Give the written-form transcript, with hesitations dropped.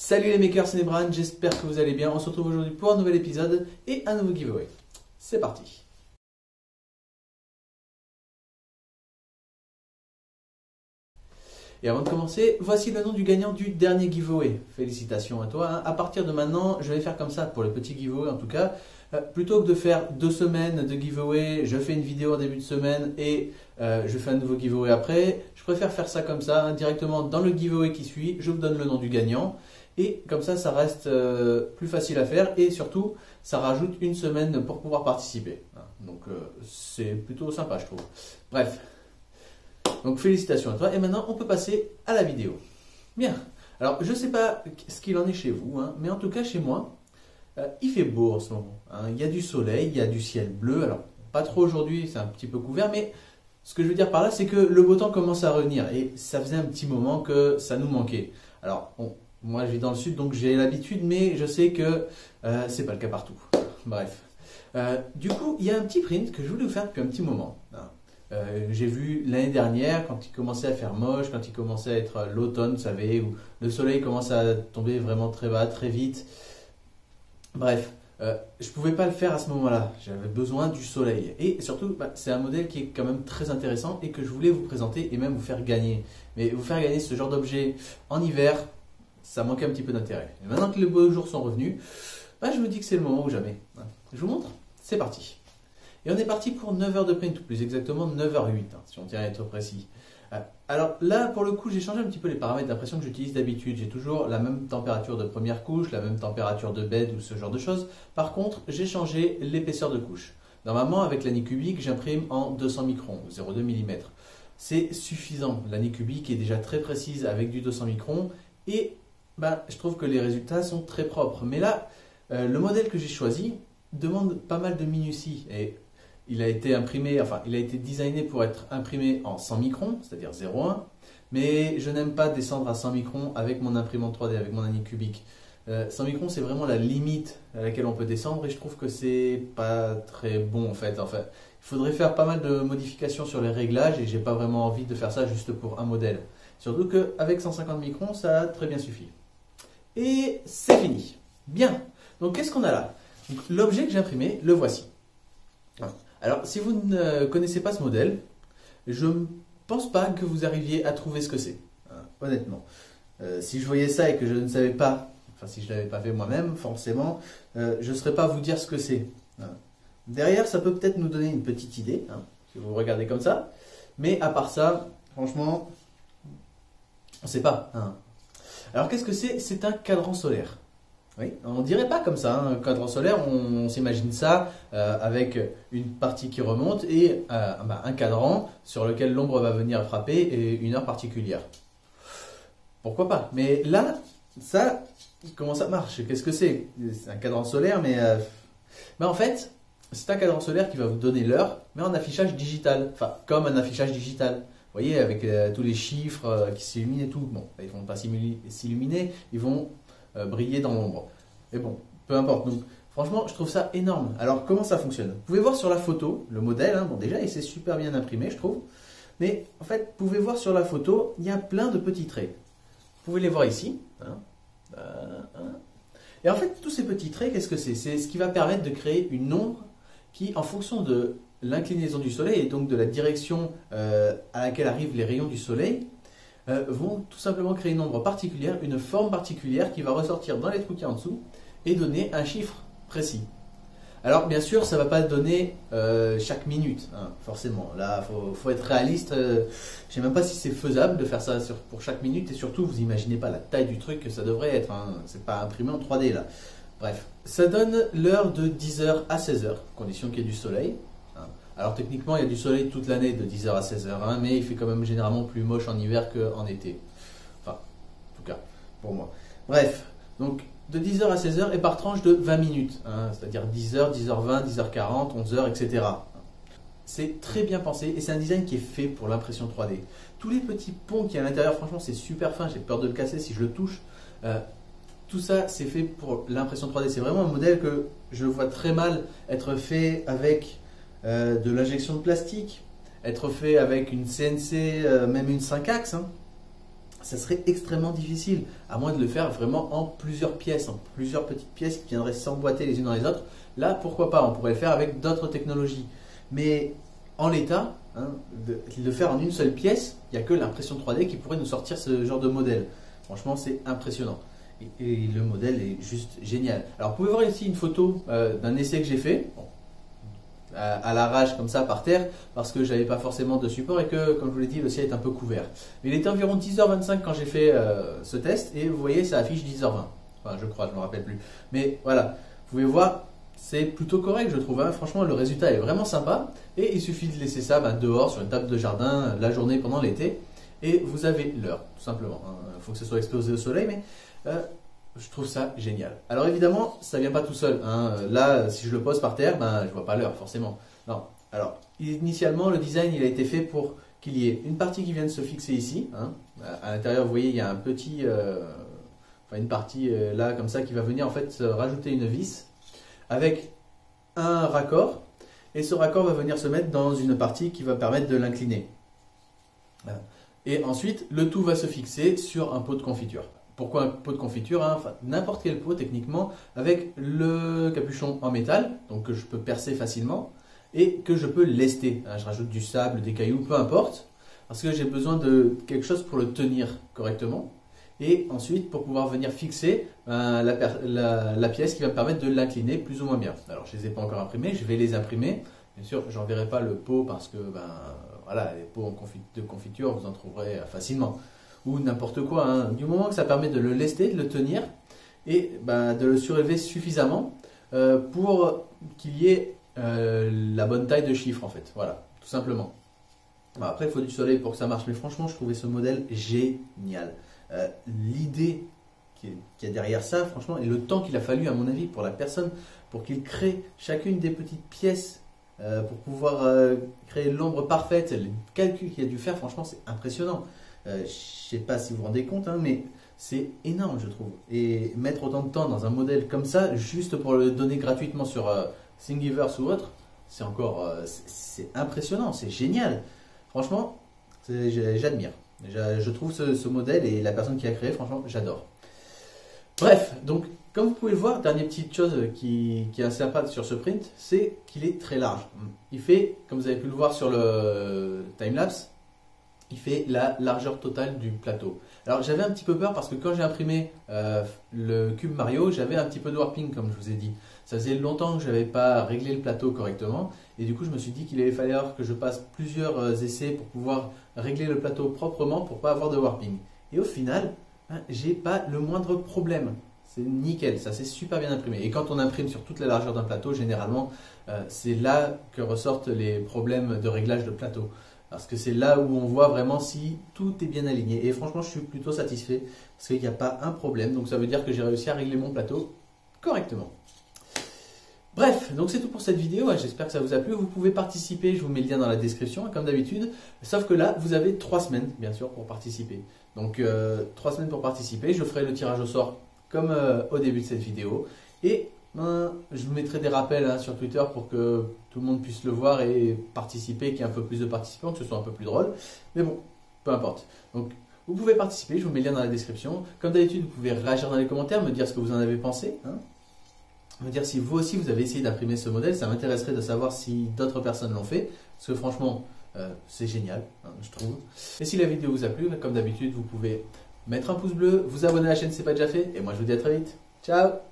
Salut les makers, c'est Nebran, j'espère que vous allez bien. On se retrouve aujourd'hui pour un nouvel épisode et un nouveau giveaway. C'est parti. Et avant de commencer, voici le nom du gagnant du dernier giveaway. Félicitations à toi. Hein. À partir de maintenant, je vais faire comme ça pour les petits giveaways en tout cas. Plutôt que de faire 2 semaines de giveaway, je fais une vidéo en début de semaine et je fais un nouveau giveaway après. Je préfère faire ça comme ça, hein, directement dans le giveaway qui suit. Je vous donne le nom du gagnant. Et comme ça reste plus facile à faire et surtout, ça rajoute une semaine pour pouvoir participer. Donc, c'est plutôt sympa, je trouve. Bref, donc félicitations à toi. Et maintenant, on peut passer à la vidéo. Bien. Alors, je ne sais pas ce qu'il en est chez vous, hein, mais en tout cas, chez moi, il fait beau en ce moment. Hein. Il y a du soleil, il y a du ciel bleu. Alors, pas trop aujourd'hui, c'est un petit peu couvert, mais ce que je veux dire par là, c'est que le beau temps commence à revenir. Et ça faisait un petit moment que ça nous manquait. Alors, moi, je vis dans le sud, donc j'ai l'habitude, mais je sais que c'est pas le cas partout. Bref. Du coup, il y a un petit print que je voulais vous faire depuis un petit moment. J'ai vu l'année dernière, quand il commençait à faire moche, quand il commençait à être l'automne, vous savez, où le soleil commence à tomber vraiment très bas, très vite. Bref, je ne pouvais pas le faire à ce moment-là. J'avais besoin du soleil. Et surtout, c'est un modèle qui est quand même très intéressant et que je voulais vous présenter et même vous faire gagner. Mais vous faire gagner ce genre d'objet en hiver, ça manquait un petit peu d'intérêt. Et maintenant que les beaux jours sont revenus, je me dis que c'est le moment ou jamais. Je vous montre, c'est parti. Et on est parti pour 9 heures de print, ou plus exactement 9h08, si on tient à être précis. Alors là, pour le coup, j'ai changé un petit peu les paramètres d'impression que j'utilise d'habitude. J'ai toujours la même température de première couche, la même température de bed ou ce genre de choses. Par contre, j'ai changé l'épaisseur de couche. Normalement, avec l'Anycubic, j'imprime en 200 microns, 0,2 mm. C'est suffisant. L'Anycubic est déjà très précise avec du 200 microns et je trouve que les résultats sont très propres. Mais là, le modèle que j'ai choisi demande pas mal de minutie. Et il a été imprimé, enfin, il a été designé pour être imprimé en 100 microns, c'est-à-dire 0,1. Mais je n'aime pas descendre à 100 microns avec mon imprimante 3D, avec mon Anycubic. 100 microns, c'est vraiment la limite à laquelle on peut descendre et je trouve que c'est pas très bon en fait. Enfin, il faudrait faire pas mal de modifications sur les réglages et j'ai pas vraiment envie de faire ça juste pour un modèle. Surtout qu'avec 150 microns, ça a très bien suffi. Et c'est fini. Bien. Donc, qu'est-ce qu'on a là? L'objet que j'ai imprimé, le voici. Alors, si vous ne connaissez pas ce modèle, je ne pense pas que vous arriviez à trouver ce que c'est. Honnêtement. Si je voyais ça et que je ne savais pas, enfin, si je ne l'avais pas fait moi-même, forcément, je ne saurais pas vous dire ce que c'est. Derrière, ça peut peut-être nous donner une petite idée, si vous regardez comme ça. Mais à part ça, franchement, on ne sait pas. Alors qu'est-ce que c'est? C'est un cadran solaire. Oui, on ne dirait pas comme ça, un cadran solaire, on s'imagine ça avec une partie qui remonte et un cadran sur lequel l'ombre va venir frapper et une heure particulière. Pourquoi pas? Mais là, ça, comment ça marche? Qu'est-ce que c'est? C'est un cadran solaire, mais en fait, c'est un cadran solaire qui va vous donner l'heure, mais en affichage digital, enfin comme un affichage digital. Vous voyez, avec tous les chiffres qui s'illuminent et tout. Bon, ils ne vont pas s'illuminer, ils vont briller dans l'ombre. Mais bon, peu importe. Donc, franchement, je trouve ça énorme. Alors, comment ça fonctionne? Vous pouvez voir sur la photo, le modèle, bon déjà, il s'est super bien imprimé, je trouve. Mais en fait, vous pouvez voir sur la photo, il y a plein de petits traits. Vous pouvez les voir ici. Et en fait, tous ces petits traits, qu'est-ce que c'est? C'est ce qui va permettre de créer une ombre qui, en fonction de l'inclinaison du soleil et donc de la direction à laquelle arrivent les rayons du soleil, vont tout simplement créer une ombre particulière, une forme particulière qui va ressortir dans les trous qui y a en dessous et donner un chiffre précis. Alors bien sûr, ça ne va pas donner chaque minute, forcément. Là, faut être réaliste. Je ne sais même pas si c'est faisable de faire ça pour chaque minute et surtout, vous n'imaginez pas la taille du truc que ça devrait être. C'est pas imprimé en 3D là. Bref, ça donne l'heure de 10h à 16h, condition qu'il y ait du soleil. Alors techniquement, il y a du soleil toute l'année de 10h à 16h, mais il fait quand même généralement plus moche en hiver qu'en été. Enfin, en tout cas, pour moi. Bref, donc de 10h à 16h et par tranche de 20 minutes, c'est-à-dire 10h, 10h20, 10h40, 11h, etc. C'est très bien pensé et c'est un design qui est fait pour l'impression 3D. Tous les petits ponts qu'il y a à l'intérieur, franchement, c'est super fin, j'ai peur de le casser si je le touche. Tout ça, c'est fait pour l'impression 3D. C'est vraiment un modèle que je vois très mal être fait avec de l'injection de plastique, être fait avec une CNC, même une 5 axes. ça serait extrêmement difficile, à moins de le faire vraiment en plusieurs pièces, en plusieurs petites pièces qui viendraient s'emboîter les unes dans les autres. Là, pourquoi pas, on pourrait le faire avec d'autres technologies. Mais en l'état, hein, de le faire en une seule pièce, il n'y a que l'impression 3D qui pourrait nous sortir ce genre de modèle. Franchement, c'est impressionnant. Et le modèle est juste génial. Alors, vous pouvez voir ici une photo d'un essai que j'ai fait. Bon, à l'arrache comme ça par terre parce que j'avais pas forcément de support et que, comme je vous l'ai dit, le ciel est un peu couvert. Mais il était environ 10h25 quand j'ai fait ce test et vous voyez, ça affiche 10h20. Enfin, je crois, je ne me rappelle plus. Mais voilà, vous pouvez voir, c'est plutôt correct, je trouve. Hein. Franchement, le résultat est vraiment sympa et il suffit de laisser ça dehors sur une table de jardin la journée pendant l'été et vous avez l'heure, tout simplement. Il faut que ce soit exposé au soleil, mais je trouve ça génial. Alors évidemment, ça ne vient pas tout seul. Hein. Là, si je le pose par terre, je ne vois pas l'heure forcément. Non. Alors, initialement, le design il a été fait pour qu'il y ait une partie qui vienne se fixer ici. Hein. À l'intérieur, vous voyez, il y a un petit, une partie là comme ça qui va venir en fait rajouter une vis avec un raccord. Et ce raccord va venir se mettre dans une partie qui va permettre de l'incliner. Voilà. Et ensuite, le tout va se fixer sur un pot de confiture. Pourquoi un pot de confiture, hein? Enfin, n'importe quel pot techniquement avec le capuchon en métal, donc que je peux percer facilement et que je peux lester. Hein, je rajoute du sable, des cailloux, peu importe, parce que j'ai besoin de quelque chose pour le tenir correctement. Et ensuite, pour pouvoir venir fixer la pièce qui va me permettre de l'incliner plus ou moins bien. Alors, je ne les ai pas encore imprimés, je vais les imprimer. Bien sûr, je n'enverrai pas le pot parce que voilà, les pots de confiture, vous en trouverez facilement. Ou n'importe quoi, hein. Du moment que ça permet de le lester, de le tenir et de le surélever suffisamment pour qu'il y ait la bonne taille de chiffre en fait, voilà, tout simplement. Bon, après il faut du soleil pour que ça marche, mais franchement je trouvais ce modèle génial. L'idée qu'il y a derrière ça, franchement, et le temps qu'il a fallu à mon avis pour la personne, pour qu'il crée chacune des petites pièces pour pouvoir créer l'ombre parfaite, les calculs qu'il a dû faire, franchement c'est impressionnant. Je ne sais pas si vous vous rendez compte, hein, mais c'est énorme je trouve. Et mettre autant de temps dans un modèle comme ça, juste pour le donner gratuitement sur Thingiverse ou autre, c'est encore c'est impressionnant, c'est génial. Franchement, j'admire. Je trouve ce modèle et la personne qui a créé, franchement, j'adore. Bref, donc comme vous pouvez le voir, dernière petite chose qui est assez sympa sur ce print, c'est qu'il est très large. Il fait, comme vous avez pu le voir sur le timelapse, il fait la largeur totale du plateau. Alors j'avais un petit peu peur parce que quand j'ai imprimé le cube Mario, j'avais un petit peu de warping comme je vous ai dit. Ça faisait longtemps que je n'avais pas réglé le plateau correctement et du coup je me suis dit qu'il allait falloir que je passe plusieurs essais pour pouvoir régler le plateau proprement pour ne pas avoir de warping. Et au final, j'ai pas le moindre problème. C'est nickel, ça s'est super bien imprimé. Et quand on imprime sur toute la largeur d'un plateau, généralement, c'est là que ressortent les problèmes de réglage de plateau. Parce que c'est là où on voit vraiment si tout est bien aligné. Et franchement, je suis plutôt satisfait parce qu'il n'y a pas un problème. Donc ça veut dire que j'ai réussi à régler mon plateau correctement. Bref, donc c'est tout pour cette vidéo. J'espère que ça vous a plu. Vous pouvez participer, je vous mets le lien dans la description, comme d'habitude. Sauf que là, vous avez 3 semaines, bien sûr, pour participer. Donc 3 semaines pour participer. Je ferai le tirage au sort comme au début de cette vidéo. Et je vous mettrai des rappels sur Twitter pour que tout le monde puisse le voir et participer, qu'il y ait un peu plus de participants, que ce soit un peu plus drôle. Mais bon, peu importe. Donc, vous pouvez participer, je vous mets le lien dans la description. Comme d'habitude, vous pouvez réagir dans les commentaires, me dire ce que vous en avez pensé. Me dire si vous aussi, vous avez essayé d'imprimer ce modèle. Ça m'intéresserait de savoir si d'autres personnes l'ont fait. Parce que franchement, c'est génial, je trouve. Et si la vidéo vous a plu, comme d'habitude, vous pouvez mettre un pouce bleu, vous abonner à la chaîne si ce n'est pas déjà fait. Et moi, je vous dis à très vite. Ciao!